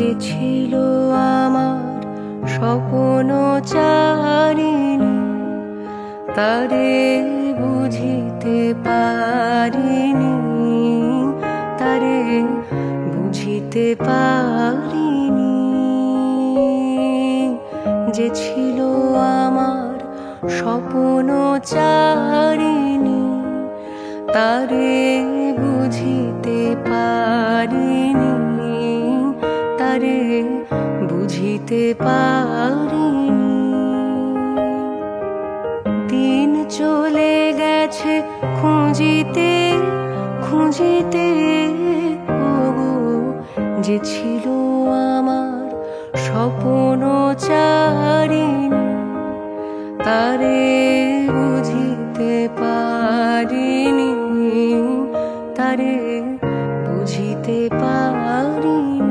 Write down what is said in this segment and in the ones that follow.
যে ছিল আমার স্বপ্ন চারিণী, তারে বুঝিতে পারিনি, তারে বুঝিতে পারিনি। যে ছিল আমার স্বপ্ন চারিণী, তারে বুঝিতে পারিনি, তারে বুঝিতে পারিনি। দিন চলে গেছে খুঁজিতে খুঁজিতে, ওগো যে ছিল আমার স্বপ্ন চারিণী, তারে বুঝিতে পারিনি, তারে বুঝিতে পারিনি।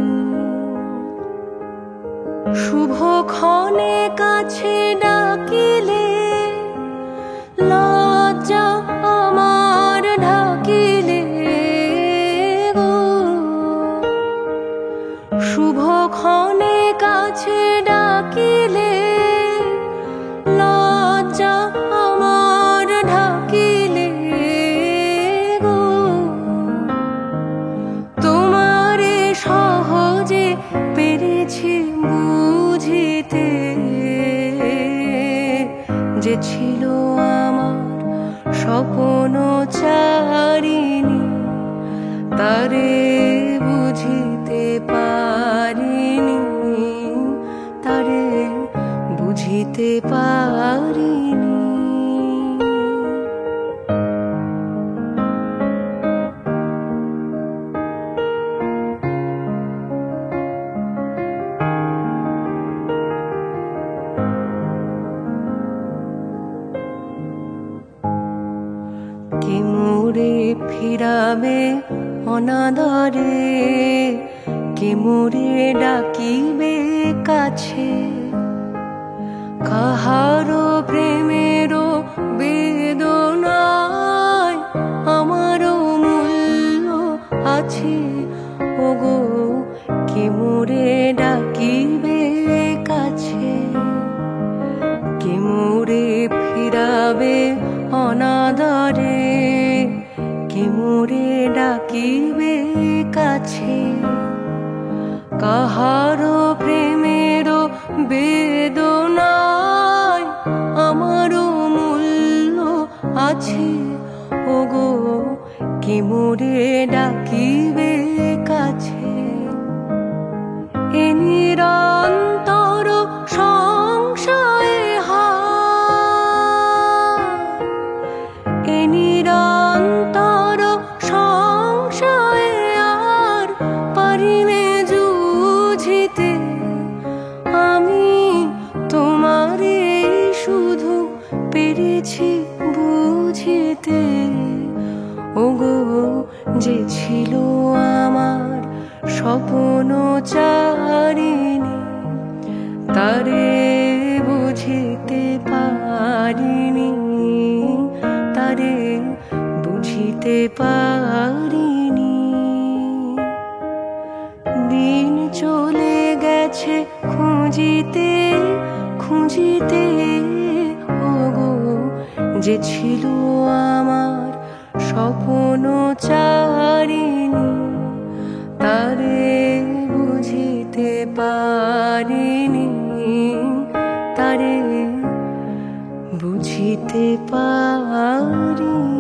শুভক্ষণে কাছে ডাকিলে লজ্জা আমার ঢাকিলে গো। শুভক্ষণে কাছে ডাকিলে লজ্জা আমার ঢাকিলে গো। তোমারে সহজে পেরেছি বুঝিতে, যে ছিল আমার স্বপ্ন চারিণী, তারে বুঝিতে পারিনি, তারে বুঝিতে পারিনি। কে মোরে ফিরাবে অনাদরে, কে মোরে ডাকিবে কাছে। কাহারো প্রেমেরও বেদনায় আমারও মূল্য আছে, ওগো কে মোরে ডাকিবে কাছে। কে মোরে ফিরাবে অনাদরে, কে মোরে ডাকিবে কাছে। কাহারো প্রেমেরও বেদনায় আমারও মূল্য আছে, ওগো কে মোরে ডাকিবে কাছে। এ নিরন্তর সংশয়ে এ নিরন্তর সংশয়ে আর পারিনে যুঝিতে। আমি তোমারে শুধু পেরেছি বুঝিতে, ওগো যে ছিল আমার স্বপ্ন চারিণী, তারে বুঝিতে পারিনি, তারে বুঝিতে পারিনি। দিন চলে গেছে খুঁজিতে খুঁজিতে, ওগো যে ছিল আমার স্বপ্ন চারিণী, তারে বুঝিতে পারিনি, তারে বুঝিতে পারিনি।